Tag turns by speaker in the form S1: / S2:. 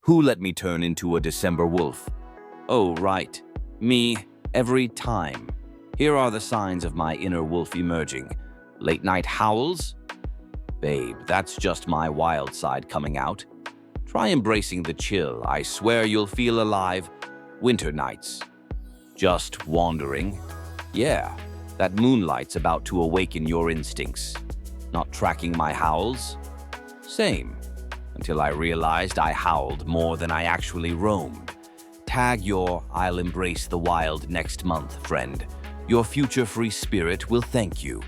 S1: Who let me turn into a December wolf? Oh, right. Me, every time. Here are the signs of my inner wolf emerging. Late night howls? Babe, that's just my wild side coming out. Try embracing the chill. I swear you'll feel alive. Winter nights. Just wandering. Yeah, that moonlight's about to awaken your instincts. Not tracking my howls? Same. Until I realized I howled more than I actually roamed. Tag your "I'll embrace the wild next month" friend. Your future free spirit will thank you.